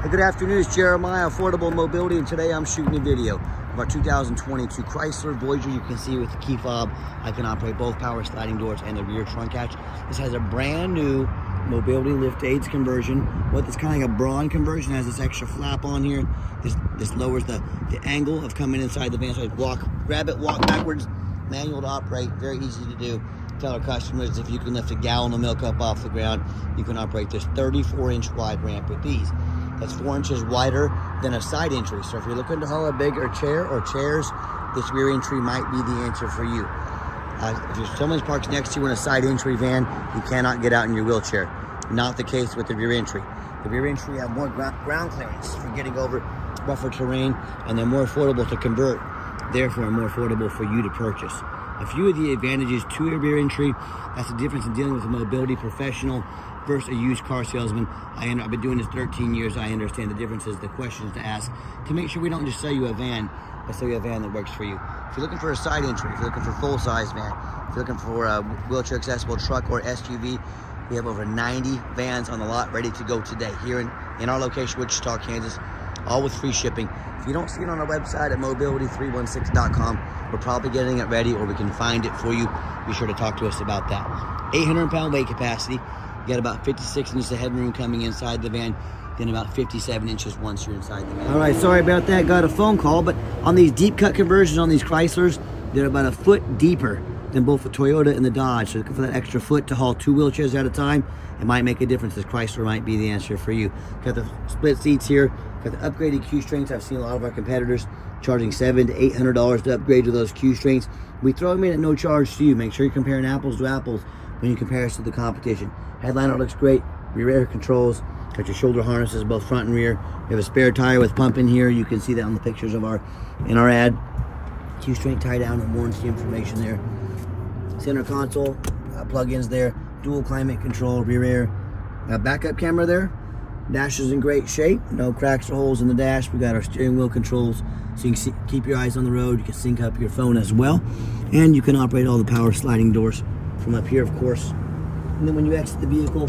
Good afternoon, it's Jeremiah, Affordable Mobility, and today I'm shooting a video of our 2022 Chrysler Voyager. You can see with the key fob, I can operate both power sliding doors and the rear trunk hatch. This has a brand new mobility lift aids conversion. What this kind of like a brawn conversion, has this extra flap on here. This lowers the angle of coming inside the van. So I grab it, walk backwards, manual to operate, very easy to do. Tell our customers if you can lift a gallon of milk up off the ground, you can operate this 34-inch wide ramp with these. That's 4 inches wider than a side entry. So if you're looking to haul a bigger chair or chairs, this rear entry might be the answer for you. If someone's parked next to you in a side entry van, you cannot get out in your wheelchair. Not the case with the rear entry. The rear entry have more ground clearance for getting over rougher terrain, and they're more affordable to convert, therefore more affordable for you to purchase. A few of the advantages to a rear entry, that's the difference in dealing with a mobility professional versus a used car salesman. I've been doing this 13 years. I understand the differences, the questions to ask to make sure we don't just sell you a van, but sell you a van that works for you. If you're looking for a side entry, if you're looking for a full-size van, if you're looking for a wheelchair accessible truck or SUV, we have over 90 vans on the lot ready to go today here in our location, Wichita, Kansas, all with free shipping. If you don't see it on our website at mobility316.com, we're probably getting it ready, or we can find it for you. Be sure to talk to us about that. 800-pound weight capacity. You got about 56 inches of headroom coming inside the van, then about 57 inches once you're inside the van. All right, sorry about that. Got a phone call, but on these deep cut conversions on these Chryslers, they're about a foot deeper than both the Toyota and the Dodge. So looking for that extra foot to haul 2 wheelchairs at a time, it might make a difference. This Chrysler might be the answer for you. Got the split seats here, got the upgraded Q strings. I've seen a lot of our competitors charging $700 to $800 to upgrade to those Q strings. We throw them in at no charge to you. Make sure you're comparing apples to apples when you compare us to the competition. Headliner looks great, rear air controls, got your shoulder harnesses both front and rear. We have a spare tire with pump in here. You can see that on the pictures of in our ad. Q string tie down and warranty information there. Center console, plug-ins there, dual climate control, rear air, backup camera there. Dash is in great shape, no cracks or holes in the dash. We got our steering wheel controls, so you can keep your eyes on the road. You can sync up your phone as well, and you can operate all the power sliding doors from up here, of course. And then when you exit the vehicle,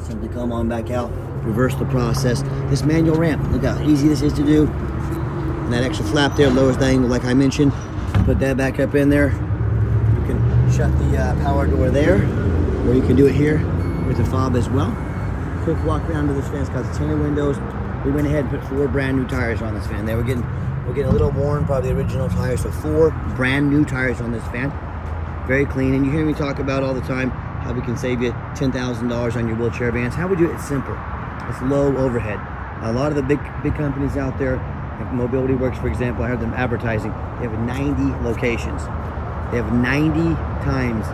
simply come on back out, reverse the process. This manual ramp, look how easy this is to do. And that extra flap there lowers the angle, like I mentioned. Put that back up in there. You can shut the power door there, or you can do it here with the fob as well. Quick walk around to this van. It's got the tinted windows. We went ahead and put 4 brand new tires on this van. We're getting a little worn, probably the original tires, so 4 brand new tires on this van. Very clean, and you hear me talk about all the time how we can save you $10,000 on your wheelchair vans. How we do it? It's simple. It's low overhead. A lot of the big companies out there, like Mobility Works, for example, I heard them advertising. They have 90 locations. They have 90 times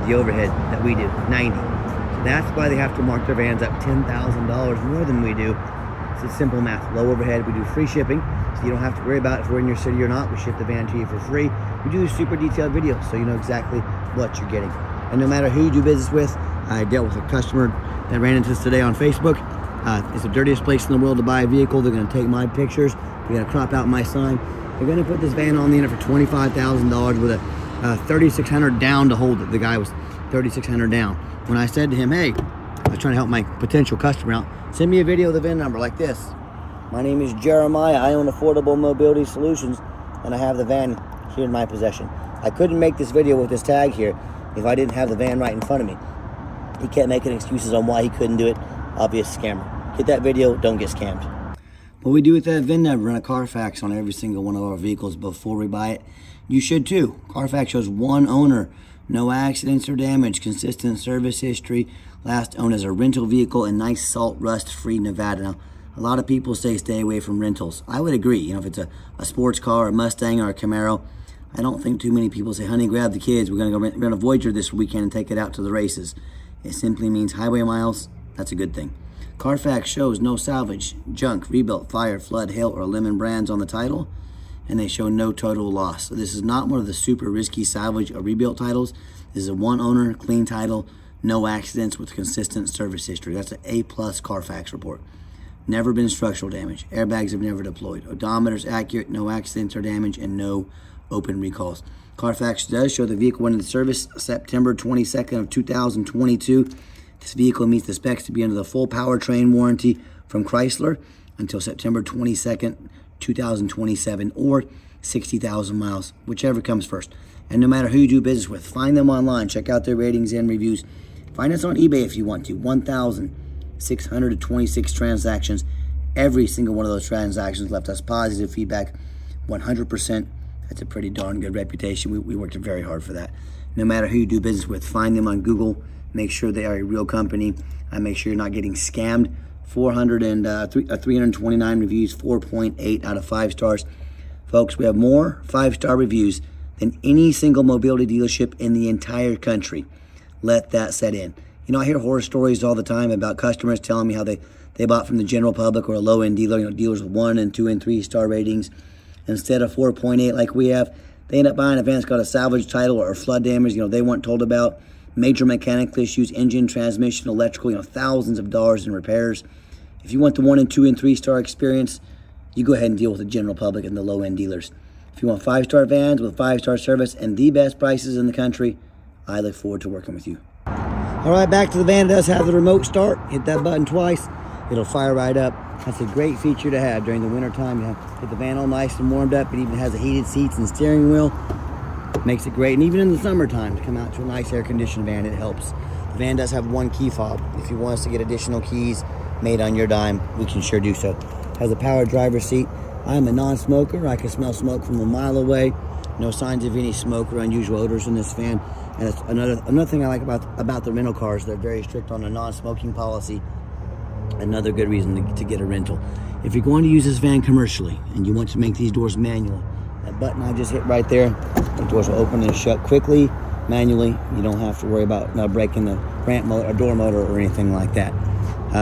the overhead that we do. 90. So that's why they have to mark their vans up $10,000 more than we do. It's simple math. Low overhead. We do free shipping, so you don't have to worry about if we're in your city or not. We ship the van to you for free. We do super detailed videos, so you know exactly what you're getting. And no matter who you do business with, I dealt with a customer that ran into us today on Facebook. It's the dirtiest place in the world to buy a vehicle. They're going to take my pictures. They're going to crop out my sign. They're going to put this van on the internet for $25,000 with a $3,600 down to hold it. The guy was $3,600 down. When I said to him, hey, I was trying to help my potential customer out, send me a video of the VIN number like this. My name is Jeremiah. I own Affordable Mobility Solutions, and I have the van here in my possession. I couldn't make this video with this tag here if I didn't have the van right in front of me. He kept making excuses on why he couldn't do it. Obvious scammer. Get that video, don't get scammed. What we do with that VIN number, run a Carfax on every single one of our vehicles before we buy it. You should too. Carfax shows 1 owner, no accidents or damage, consistent service history, last owned as a rental vehicle in nice salt rust free Nevada. Now, a lot of people say stay away from rentals. I would agree. You know, if it's a sports car, a Mustang, or a Camaro, I don't think too many people say, honey, grab the kids. We're going to go rent a Voyager this weekend and take it out to the races. It simply means highway miles. That's a good thing. Carfax shows no salvage, junk, rebuilt, fire, flood, hail, or lemon brands on the title, and they show no total loss. So this is not one of the super risky salvage or rebuilt titles. This is a 1 owner, clean title, no accidents with consistent service history. That's an A+ Carfax report. Never been structural damage. Airbags have never deployed. Odometer's accurate, no accidents or damage, and no open recalls. Carfax does show the vehicle went into service September 22nd of 2022. This vehicle meets the specs to be under the full powertrain warranty from Chrysler until September 22nd, 2027, or 60,000 miles, whichever comes first. And no matter who you do business with, find them online. Check out their ratings and reviews. Find us on eBay if you want to. 1,626 transactions. Every single one of those transactions left us positive feedback, 100%. That's a pretty darn good reputation. We worked very hard for that. No matter who you do business with, find them on Google. Make sure they are a real company. Make sure you're not getting scammed. 329 reviews, 4.8 out of 5 stars. Folks, we have more 5-star reviews than any single mobility dealership in the entire country. Let that set in. You know, I hear horror stories all the time about customers telling me how they bought from the general public or a low-end dealer, you know, dealers with 1 and 2 and 3 star ratings. Instead of 4.8 like we have, they end up buying a van that's got a salvage title or flood damage, you know, they weren't told about. Major mechanical issues, engine, transmission, electrical, you know, thousands of dollars in repairs. If you want the 1 and 2 and 3 star experience, you go ahead and deal with the general public and the low-end dealers. If you want 5-star vans with 5-star service and the best prices in the country, I look forward to working with you. All right, back to the van. It does have the remote start. Hit that button twice. It'll fire right up. That's a great feature to have during the winter time. You have get the van all nice and warmed up. It even has the heated seats and steering wheel. Makes it great. And even in the summertime, to come out to a nice air-conditioned van, it helps. The van does have 1 key fob. If you want us to get additional keys made on your dime, we can sure do so. Has a power driver's seat. I'm a non-smoker. I can smell smoke from a mile away. No signs of any smoke or unusual odors in this van. And it's another thing I like about the rental cars. They're very strict on a non-smoking policy. Another good reason to get a rental. If you're going to use this van commercially and you want to make these doors manual, that button I just hit right there, the doors will open and shut quickly, manually. You don't have to worry about breaking the ramp motor or door motor or anything like that.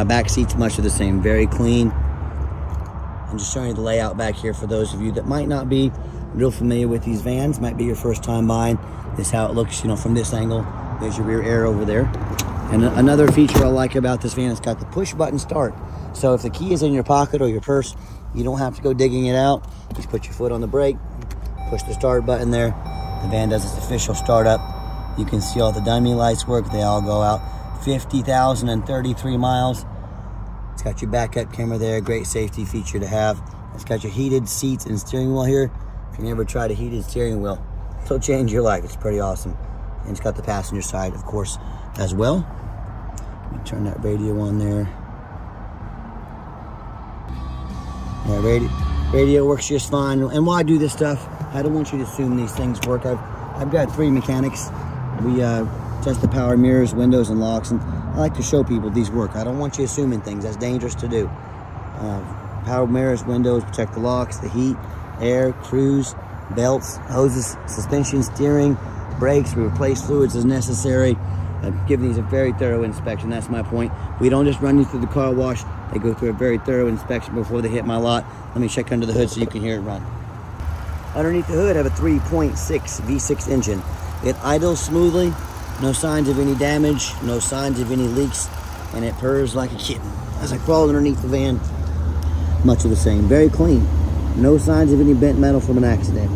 Back seats much of the same, very clean. I'm just showing you the layout back here for those of you that might not be real familiar with these vans, might be your first time buying. This is how it looks, you know, from this angle. There's your rear air over there. And another feature I like about this van, it's got the push button start. So if the key is in your pocket or your purse, you don't have to go digging it out. Just put your foot on the brake, push the start button there. The van does its official startup. You can see all the dummy lights work. They all go out. 50,033 miles. It's got your backup camera there. Great safety feature to have. It's got your heated seats and steering wheel here. If you never tried a heated steering wheel, it'll change your life. It's pretty awesome. And it's got the passenger side, of course, as well. Let me turn that radio on there. Yeah, radio works just fine. And while I do this stuff, I don't want you to assume these things work. I've got 3 mechanics. We test the power mirrors, windows, and locks, and I like to show people these work. I don't want you assuming things. That's dangerous to do. Power mirrors, windows, protect the locks, the heat, air, cruise, belts, hoses, suspension, steering, brakes. We replace fluids as necessary. I've given these a very thorough inspection. That's my point. We don't just run these through the car wash. They go through a very thorough inspection before they hit my lot. Let me check under the hood so you can hear it run. Underneath the hood, I have a 3.6 V6 engine. It idles smoothly. No signs of any damage. No signs of any leaks. And it purrs like a kitten. As I crawl underneath the van, much of the same. Very clean. No signs of any bent metal from an accident.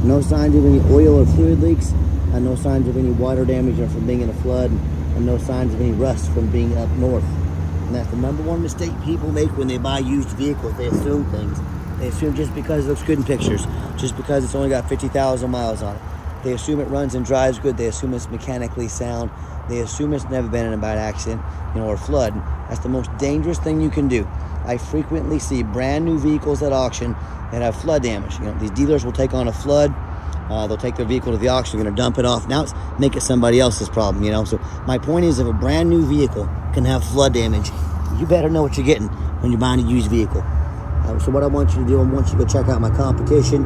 No signs of any oil or fluid leaks. And no signs of any water damage or from being in a flood. And no signs of any rust from being up north. And that's the #1 mistake people make when they buy used vehicles. They assume things. They assume just because it looks good in pictures, just because it's only got 50,000 miles on it. They assume it runs and drives good. They assume it's mechanically sound. They assume it's never been in a bad accident, you know, or flood. That's the most dangerous thing you can do. I frequently see brand new vehicles at auction that have flood damage. You know, these dealers will take on a flood. They'll take their vehicle to the auction. They're going to dump it off. Now it's make it somebody else's problem, you know. So my point is, if a brand new vehicle can have flood damage, you better know what you're getting when you're buying a used vehicle. So what I want you to do, I want you to go check out my competition.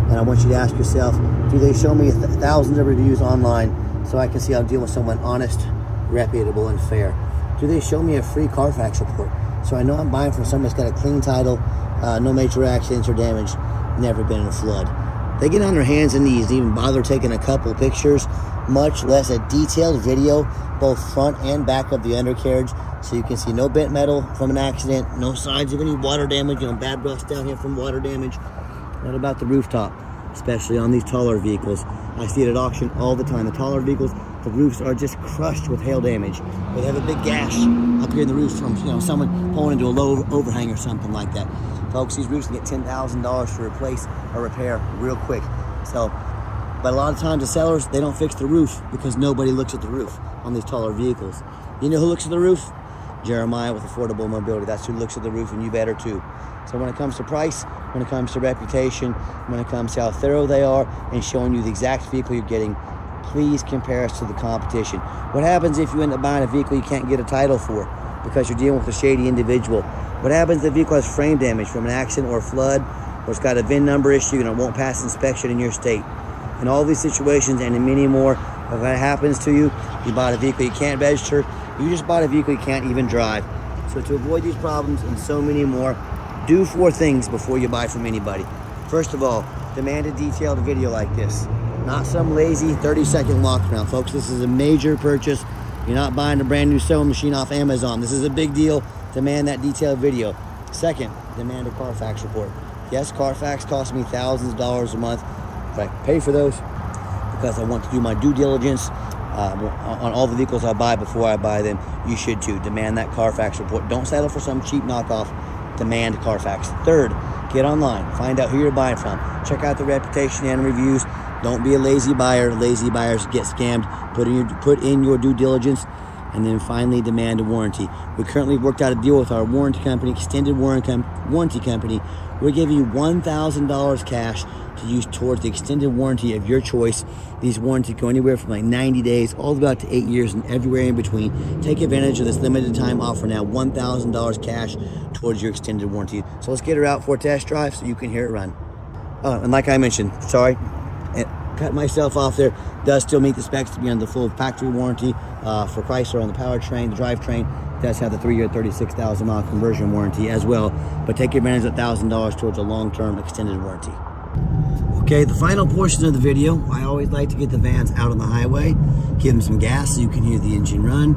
And I want you to ask yourself, do they show me thousands of reviews online so I can see how to deal with someone honest, reputable, and fair? Do they show me a free Carfax report so I know I'm buying from someone that's got a clean title, no major accidents or damage, never been in a flood? They get on their hands and knees to even bother taking a couple pictures, much less a detailed video, both front and back of the undercarriage, so you can see no bent metal from an accident, no signs of any water damage, you know, bad rust down here from water damage. What about the rooftop, especially on these taller vehicles? I see it at auction all the time. The taller vehicles the roofs are just crushed with hail damage. Or they have a big gash up here in the roof from someone pulling into a low overhang or something like that. Folks, these roofs can get $10,000 to replace or repair real quick. So, but a lot of times the sellers, they don't fix the roof because nobody looks at the roof on these taller vehicles. You know who looks at the roof? Jeremiah with Affordable Mobility. That's who looks at the roof, and you better too. So when it comes to price, when it comes to reputation, when it comes to how thorough they are and showing you the exact vehicle you're getting, please compare us to the competition. What happens if you end up buying a vehicle you can't get a title for because you're dealing with a shady individual? What happens if the vehicle has frame damage from an accident or a flood, or it's got a VIN number issue and it won't pass inspection in your state? In all these situations and in many more, if that happens to you, you bought a vehicle you can't register, you just bought a vehicle you can't even drive. So to avoid these problems and so many more, do 4 things before you buy from anybody. First of all, demand a detailed video like this. Not some lazy 30-second walkaround. Folks, this is a major purchase. You're not buying a brand new sewing machine off Amazon. This is a big deal. Demand that detailed video. Second, demand a Carfax report. Yes, Carfax costs me thousands of dollars a month, but I pay for those because I want to do my due diligence on all the vehicles I buy before I buy them. You should too. Demand that Carfax report. Don't settle for some cheap knockoff. Demand Carfax. Third, get online. Find out who you're buying from. Check out the reputation and reviews. Don't be a lazy buyer. Lazy buyers get scammed. Put in your due diligence. And then finally, demand a warranty. We currently worked out a deal with our warranty company, extended warranty company. We're giving you $1,000 cash to use towards the extended warranty of your choice. These warranties go anywhere from like 90 days all the way up to 8 years and everywhere in between. Take advantage of this limited time offer now. $1,000 cash towards your extended warranty. So let's get her out for a test drive so you can hear it run. And like I mentioned, sorry, cut myself off there, does still meet the specs to be on the full factory warranty for Chrysler on the powertrain. The drivetrain does have the 3-year 36,000 mile conversion warranty as well, but take advantage of $1,000 towards a long-term extended warranty. Okay, the final portion of the video, I always like to get the vans out on the highway, give them some gas so you can hear the engine run,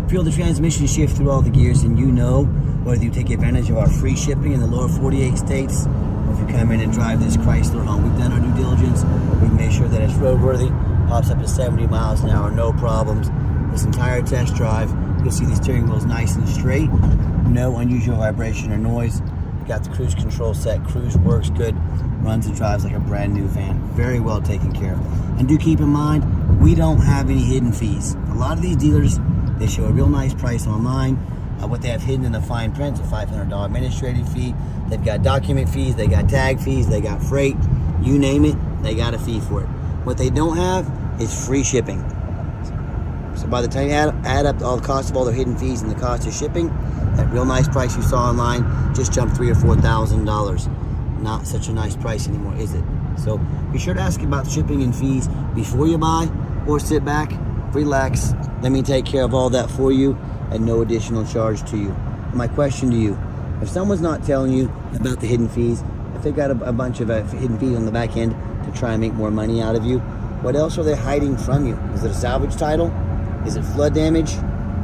feel the transmission shift through all the gears, and you know whether you take advantage of our free shipping in the lower 48 states, or if you come in and drive this Chrysler home. We've done our due diligence, we've made sure that it's roadworthy, pops up to 70 miles an hour, no problems. This entire test drive, you'll see the steering wheel's nice and straight, no unusual vibration or noise. Got the cruise control set, cruise works good, runs and drives like a brand new van. Very well taken care of. And do keep in mind, we don't have any hidden fees. A lot of these dealers, they show a real nice price online. What they have hidden in the fine print is a $500 administrative fee. They've got document fees, they got tag fees, they got freight, you name it, they got a fee for it. What they don't have is free shipping. So by the time you add up all the costs of all their hidden fees and the cost of shipping, that real nice price you saw online just jumped $3,000 or $4,000. Not such a nice price anymore, is it? So be sure to ask about shipping and fees before you buy, or sit back, relax, let me take care of all that for you at no additional charge to you. My question to you, if someone's not telling you about the hidden fees, if they got a bunch of hidden fees on the back end to try and make more money out of you, what else are they hiding from you? Is it a salvage title? Is it flood damage?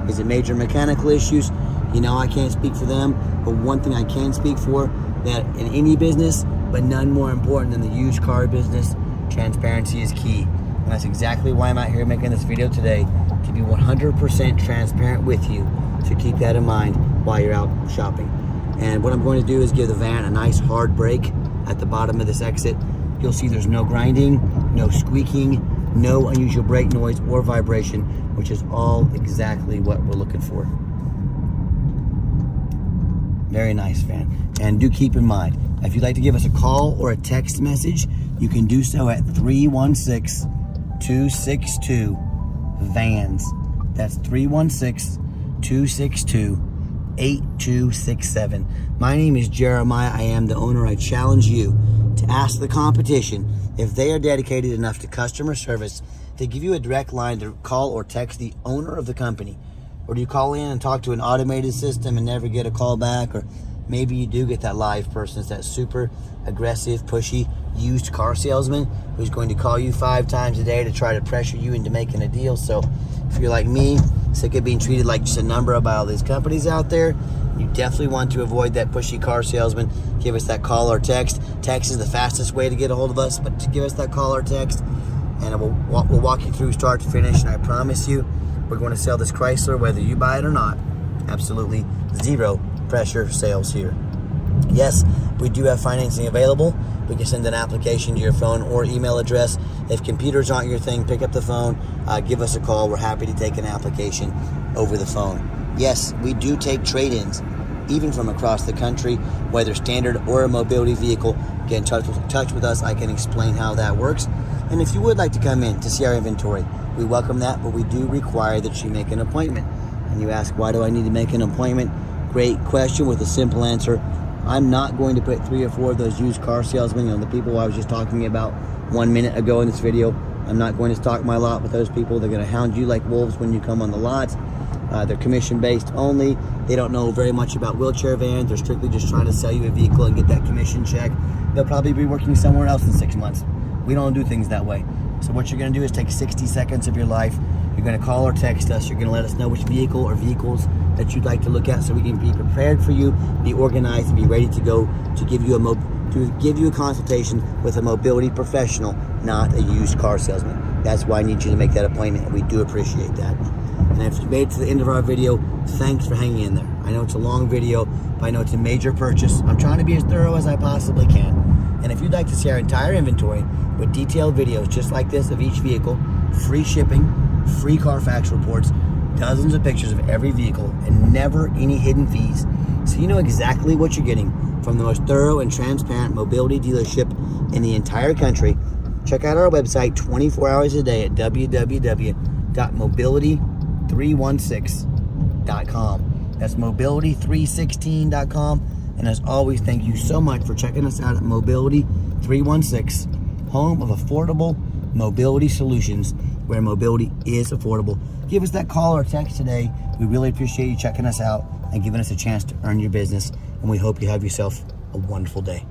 Is it major mechanical issues? You know, I can't speak for them, but one thing I can speak for, that in any business, but none more important than the used car business, transparency is key. And that's exactly why I'm out here making this video today, to be 100% transparent with you, to keep that in mind while you're out shopping. And what I'm going to do is give the van a nice hard brake at the bottom of this exit. You'll see there's no grinding, no squeaking, no unusual brake noise or vibration, which is all exactly what we're looking for. Very nice van. And do keep in mind, if you'd like to give us a call or a text message, you can do so at 316-262-VANS. That's 316-262-8267. My name is Jeremiah. I am the owner. I challenge you to ask the competition if they are dedicated enough to customer service to give you a direct line to call or text the owner of the company. Or do you call in and talk to an automated system and never get a call back? Or maybe you do get that live person. It's that super aggressive, pushy, used car salesman who's going to call you 5 times a day to try to pressure you into making a deal. So if you're like me, sick of being treated like just a number by all these companies out there, you definitely want to avoid that pushy car salesman. Give us that call or text. Text is the fastest way to get a hold of us, but to give us that call or text. and we'll walk you through start to finish. And I promise you, we're going to sell this Chrysler whether you buy it or not. Absolutely zero pressure sales here. Yes, we do have financing available. We can send an application to your phone or email address. If computers aren't your thing, pick up the phone, give us a call. We're happy to take an application over the phone. Yes, we do take trade-ins, even from across the country, whether standard or a mobility vehicle. Get in touch with us. I can explain how that works. And if you would like to come in to see our inventory, we welcome that, but we do require that you make an appointment. And you ask, why do I need to make an appointment? Great question with a simple answer. I'm not going to put 3 or 4 of those used car salesmen, the people I was just talking about 1 minute ago in this video. I'm not going to stock my lot with those people. They're going to hound you like wolves when you come on the lots. They're commission-based only. They don't know very much about wheelchair vans. They're strictly just trying to sell you a vehicle and get that commission check. They'll probably be working somewhere else in 6 months. We don't do things that way. So what you're going to do is take 60 seconds of your life. You're going to call or text us. You're going to let us know which vehicle or vehicles that you'd like to look at, so we can be prepared for you, be organized, and be ready to go to give you a consultation with a mobility professional, not a used car salesman. That's why I need you to make that appointment, and we do appreciate that. And if you made it to the end of our video, thanks for hanging in there. I know it's a long video, but I know it's a major purchase. I'm trying to be as thorough as I possibly can. And if you'd like to see our entire inventory with detailed videos just like this of each vehicle, free shipping, free Carfax reports, dozens of pictures of every vehicle, and never any hidden fees, so you know exactly what you're getting from the most thorough and transparent mobility dealership in the entire country, check out our website 24 hours a day at www.mobility316.com. That's mobility316.com. And as always, thank you so much for checking us out at Mobility 316, home of affordable mobility solutions, where mobility is affordable. Give us that call or text today. We really appreciate you checking us out and giving us a chance to earn your business. And we hope you have yourself a wonderful day.